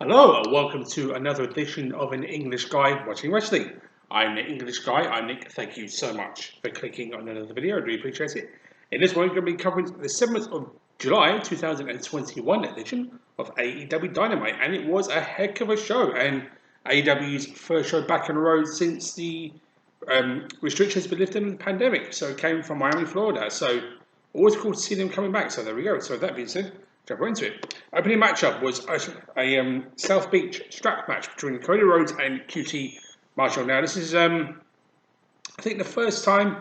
Hello, and welcome to another edition of An English Guy Watching Wrestling. I'm the English Guy. I'm Nick. Thank you so much for clicking on another video. I really appreciate it. In this one, we're going to be covering the 7th of July 2021 edition of AEW Dynamite, and it was a heck of a show. And AEW's first show back on the road since the restrictions been lifted in the pandemic. So it came from Miami, Florida. So always cool to see them coming back. So there we go. So that being said, jump right into it. Opening matchup was a South Beach strap match between Cody Rhodes and Cutie Marshall. Now this is I think the first time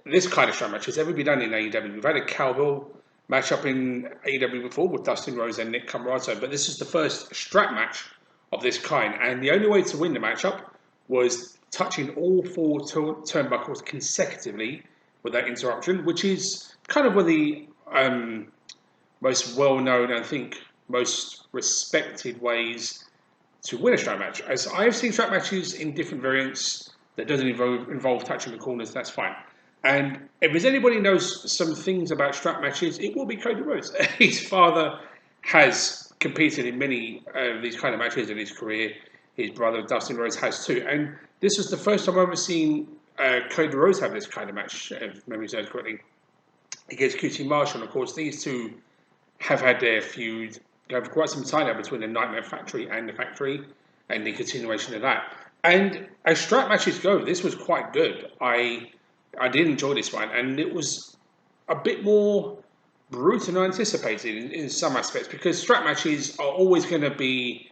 this kind of strap match has ever been done in AEW. We've had a cowbell matchup in AEW before with Dustin Rhodes and Nick Comoroto, but this is the first strap match of this kind. And the only way to win the matchup was touching all four turnbuckles consecutively without interruption, which is kind of where the most well-known and I think most respected ways to win a strap match. As I have seen strap matches in different variants that doesn't involve touching the corners, that's fine. And if there's anybody who knows some things about strap matches, it will be Cody Rhodes. His father has competed in many of these kind of matches in his career. His brother Dustin Rhodes has too. And this was the first time I've ever seen Cody Rhodes have this kind of match, if memory serves correctly, against QT Marshall. And of course, these two have had their feud for quite some time now between the Nightmare Factory and the Factory, and the continuation of that. And as strap matches go, this was quite good. I did enjoy this one, and it was a bit more brutal than I anticipated in some aspects, because strap matches are always going to be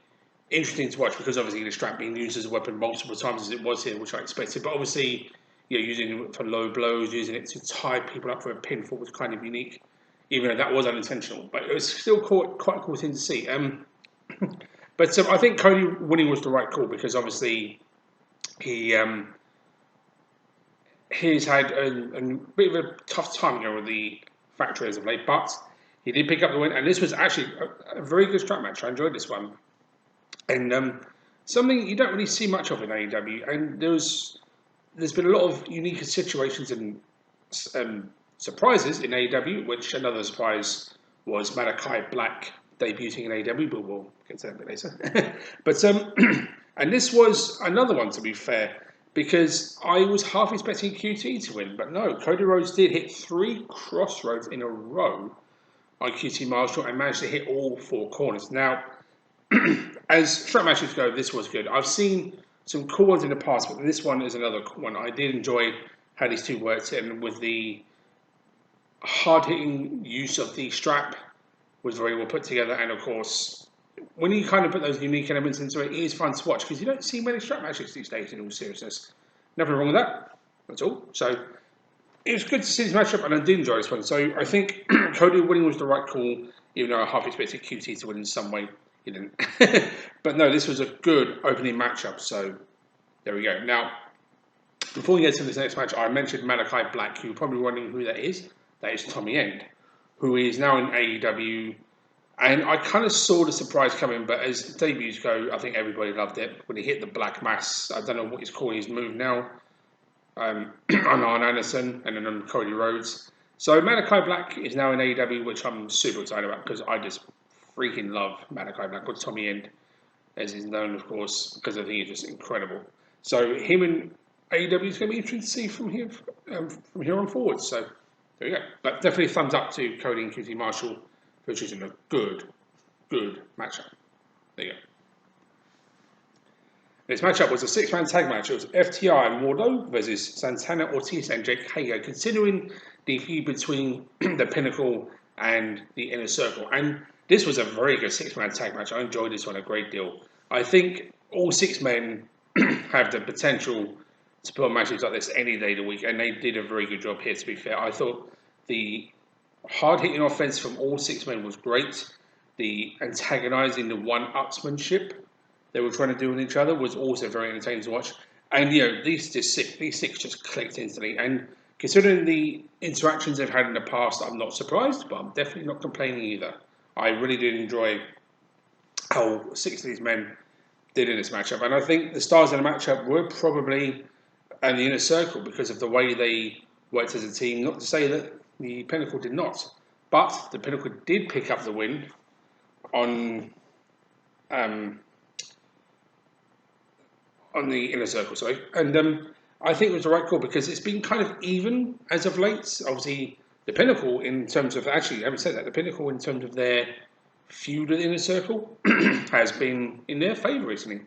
interesting to watch, because obviously the strap being used as a weapon multiple times as it was here, which I expected, but obviously using it for low blows, using it to tie people up for a pinfall was kind of unique, even though that was unintentional. But it was still quite a cool thing to see. But I think Cody winning was the right call, because obviously he's had a bit of a tough time with the Factory as of late, but he did pick up the win, and this was actually a very good strap match. I enjoyed this one, and something you don't really see much of in AEW. And there's been a lot of unique situations and surprises in AEW, which another surprise was Malachi Black debuting in AEW, but we'll get to that a bit later. But and this was another one, to be fair, because I was half expecting QT to win, but no, Cody Rhodes did hit 3 crossroads in a row on QT Marshall and managed to hit all 4 corners. Now, as strap matches go, this was good. I've seen some cool ones in the past, but this one is another cool one. I did enjoy how these two worked, and with the hard-hitting use of the strap was very well put together. And of course, when you kind of put those unique elements into it, it is fun to watch, because you don't see many strap matches these days, in all seriousness. Nothing wrong with that at all. So it was good to see this matchup, and I did enjoy this one. So I think Cody winning was the right call, even though I half expected QT to win in some way. He didn't. But no, this was a good opening matchup. So there we go. Now, before we get to this next match, I mentioned Malachi Black. You're probably wondering who that is. That is Tommy End, who is now in AEW. And I kind of saw the surprise coming, but as debuts go, I think everybody loved it. When he hit the Black Mass, I don't know what he's calling his move now, on Arn Anderson and then on Cody Rhodes. So Malachi Black is now in AEW, which I'm super excited about, because I just freaking love Malachi Black, or Tommy End, as he's known, of course, because I think he's just incredible. So him and AEW is going to be interesting to see from here on forward. So there you go. But definitely thumbs up to Cody and QT Marshall, which is a good matchup. There you go. This matchup was a 6-man tag match. It was FTR and Wardlow versus Santana, Ortiz, and Jake Hager, considering the feud between the Pinnacle and the Inner Circle. And this was a very good 6-man tag match. I enjoyed this one a great deal. I think all 6 men have the potential to put on matches like this any day of the week, and they did a very good job here, to be fair. I thought the hard-hitting offense from all 6 men was great. The antagonizing, the one-upsmanship they were trying to do with each other was also very entertaining to watch. And these 6 just clicked instantly. And considering the interactions they've had in the past, I'm not surprised, but I'm definitely not complaining either. I really did enjoy how 6 of these men did in this matchup. And I think the stars in the matchup were probably the Inner Circle, because of the way they worked as a team. Not to say that the Pinnacle did not, but the Pinnacle did pick up the win on um, on the Inner Circle, sorry. And I think it was the right call because it's been kind of even as of late. Obviously, the Pinnacle in terms of actually, having said that, the Pinnacle in terms of their feud with Inner Circle has been in their favour recently.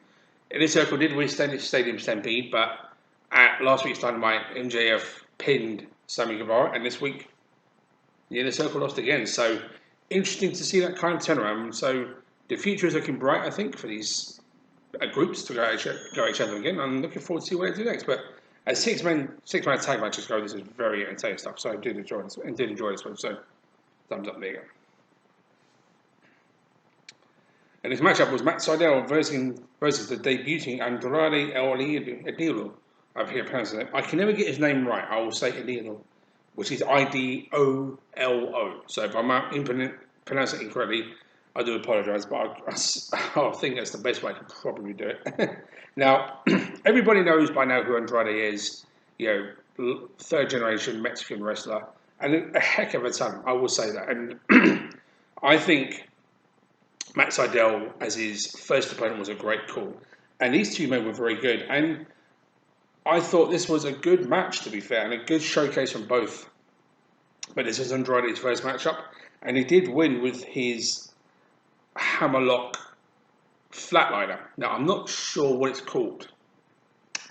Inner Circle did win Stadium Stampede, but at last week's Dynamite, MJF pinned Sammy Guevara, and this week the Inner Circle lost again. So interesting to see that kind of turnaround. So the future is looking bright, I think, for these groups to go at each other again. I'm looking forward to see what they do next. But as six-man tag matches go, this is very entertaining stuff. So I did enjoy this, and did enjoy this one. So thumbs up, there you go. And his matchup was Matt Sydal versus the debuting Andrade El Idolo. I've here pronouncing it. I can never get his name right. I will say Idolo, which is Idolo. So if I'm pronouncing it incorrectly, I do apologise, but I think that's the best way I could probably do it. Now, everybody knows by now who Andrade is. You know, third generation Mexican wrestler, and a heck of a talent. I will say that, and I think Matt Sydal as his first opponent was a great call, and these two men were very good. And I thought this was a good match, to be fair, and a good showcase from both. But this is Andrade's first matchup, and he did win with his hammerlock flatliner. Now, I'm not sure what it's called,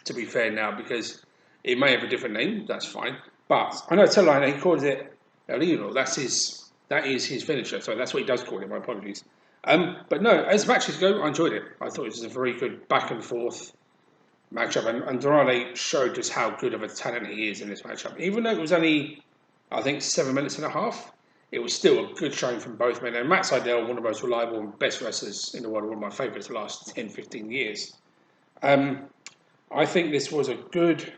to be fair now, because it may have a different name. That's fine. But I know Telline, he calls it El Hilo. That is his finisher. So that's what he does call it. My apologies. But no, as matches go, I enjoyed it. I thought it was a very good back and forth matchup. And Andrade showed just how good of a talent he is in this matchup. Even though it was only, I think, 7 minutes and a half, it was still a good showing from both men. And Matt Sydal, one of the most reliable and best wrestlers in the world, one of my favourites the last 10, 15 years. I think this was a good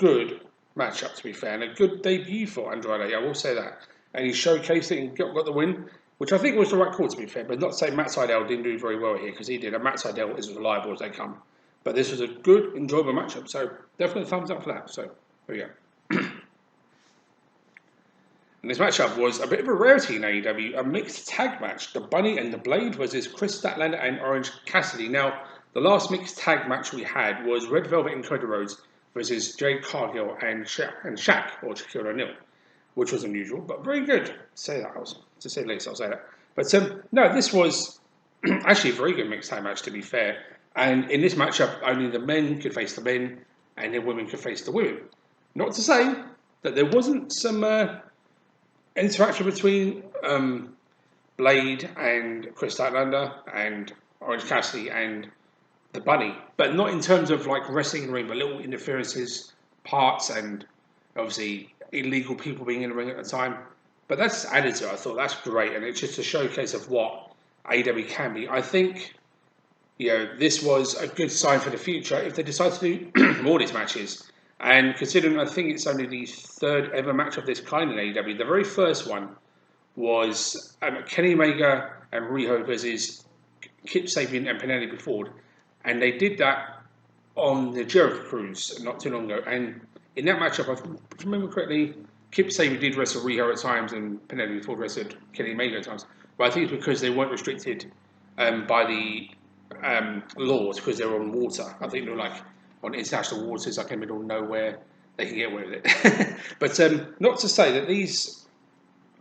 matchup, to be fair, and a good debut for Andrade, I will say that. And he showcased it and got the win, which I think was the right call, to be fair, but not to say Matt Sydal didn't do very well here, because he did, and Matt Sydal is as reliable as they come. But this was a good, enjoyable matchup, so definitely thumbs up for that. So, there we go. And this matchup was a bit of a rarity in AEW, a mixed tag match. The Bunny and the Blade versus Chris Statlander and Orange Cassidy. Now, the last mixed tag match we had was Red Velvet and Cody Rhodes versus Jade Cargill and Shaq, or Shaquille O'Neal, which was unusual, but very good. To say the least, I'll say that. But no, this was actually a very good mixed tag match, to be fair. And in this matchup, only the men could face the men, and the women could face the women. Not to say that there wasn't some interaction between Blade and Chris Statlander and Orange Cassidy and the Bunny, but not in terms of like wrestling in the ring, but little interferences, parts, and obviously illegal people being in the ring at the time. But that's added to it. I thought that's great, and it's just a showcase of what AEW can be. I think this was a good sign for the future if they decide to do more of these matches. And considering I think it's only the third ever match of this kind in AEW, the very first one was Kenny Omega and Riho versus Kip Sabian and Penelope Ford. And they did that on the Jericho Cruise not too long ago. And in that matchup, if I remember correctly, Kip Sabian did wrestle Riho at times and Penelope Ford wrestled Kenny Omega at times. But I think it's because they weren't restricted by the laws because they were on water. I think they were like on international waters, like in the middle of nowhere, they can get away with it. But not to say that these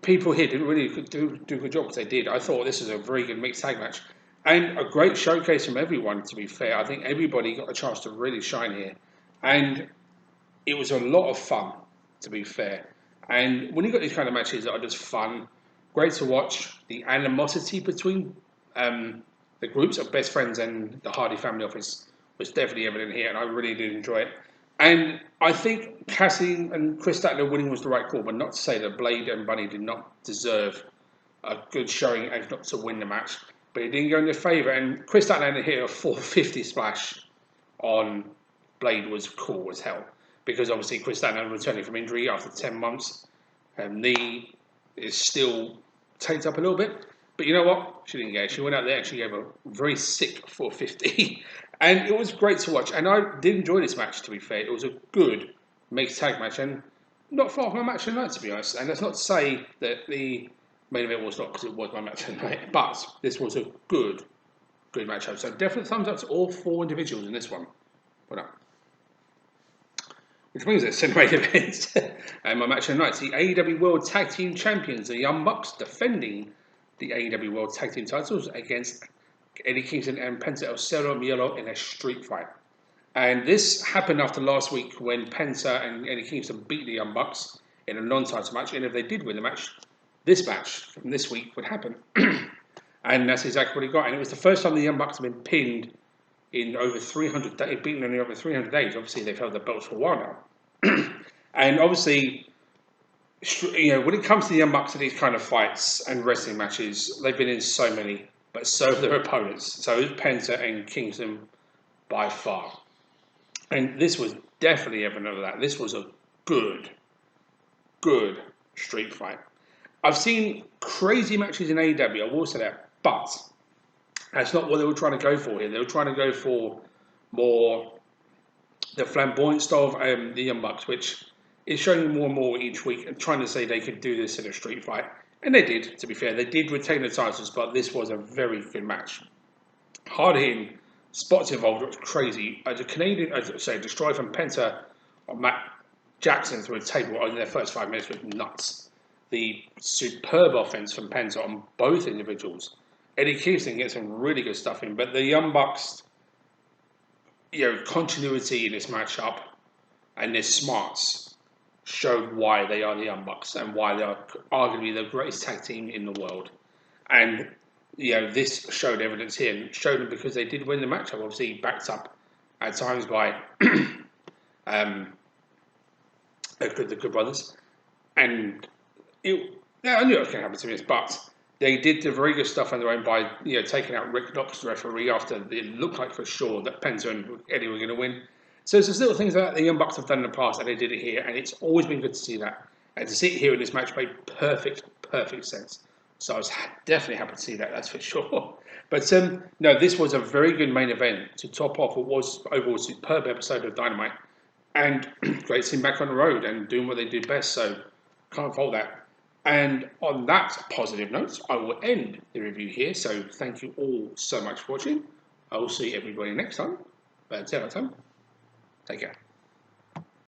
people here didn't really do a good job, because they did. I thought this was a very good mixed tag match. And a great showcase from everyone, to be fair. I think everybody got a chance to really shine here. And it was a lot of fun, to be fair. And when you got these kind of matches that are just fun, great to watch, the animosity between the groups of best friends and the Hardy family office was definitely evident here, and I really did enjoy it. And I think Cassidy and Chris Statler winning was the right call, but not to say that Blade and Bunny did not deserve a good showing and not to win the match. But it didn't go in their favour, and Chris Statlander hit a 450 splash on Blade was cool as hell. Because obviously Chris Statlander returning from injury after 10 months, knee is still taped up a little bit. But you know what? She didn't get it. She went out there and she gave a very sick 450. And it was great to watch. And I did enjoy this match, to be fair. It was a good mixed tag match. And not far from my match of the night, to be honest. And that's not to say that the main event was not, because it was my match of the night. But this was a good good matchup. So definite thumbs up to all 4 individuals in this one. Well done. Which brings us to the main event. And my match of the night, the AEW World Tag Team Champions, the Young Bucks, defending the AEW World Tag Team titles against Eddie Kingston and Penta El Cerro Miedo in a street fight. And this happened after last week when Penta and Eddie Kingston beat the Young Bucks in a non-title match. And if they did win the match, this match from this week would happen. And that's exactly what he got. And it was the first time the Young Bucks have been pinned in over 300 days, beaten in over 300 days. Obviously, they've held the belts for a while now. And obviously, when it comes to the Young Bucks and these kind of fights and wrestling matches, they've been in so many, but so have their opponents. So is Penta and Kingston by far. And this was definitely evident of that. This was a good street fight. I've seen crazy matches in AEW, I will say that, but that's not what they were trying to go for here. They were trying to go for more the flamboyant style of the Young Bucks, which is showing more and more each week and trying to say they could do this in a street fight. And they did, to be fair. They did retain the titles, but this was a very good match. Hard hitting, spots involved, it was crazy. The Canadian, destroy from Penta on Matt Jackson through a table in their first 5 minutes was nuts. The superb offense from Penta on both individuals. Eddie Kingston gets some really good stuff in, but the Young Bucks, continuity in this matchup and their smarts showed why they are the Young Bucks and why they are arguably the greatest tag team in the world. And this showed evidence here, and showed them because they did win the matchup. Obviously, backed up at times by the Good Brothers, and I knew it was going to happen to me, but they did the very good stuff on their own by taking out Rick Knox, the referee, after it looked like for sure that Penta and Eddie were going to win. So it's just little things that the Young Bucks have done in the past, and they did it here, and it's always been good to see that. And to see it here in this match made perfect sense. So I was definitely happy to see that, that's for sure. But no, this was a very good main event to top off what was overall a superb episode of Dynamite. And great to see them back on the road and doing what they do best, so can't fault that. And on that positive note, I will end the review here. So thank you all so much for watching. I will see everybody next time. But until that time, take care.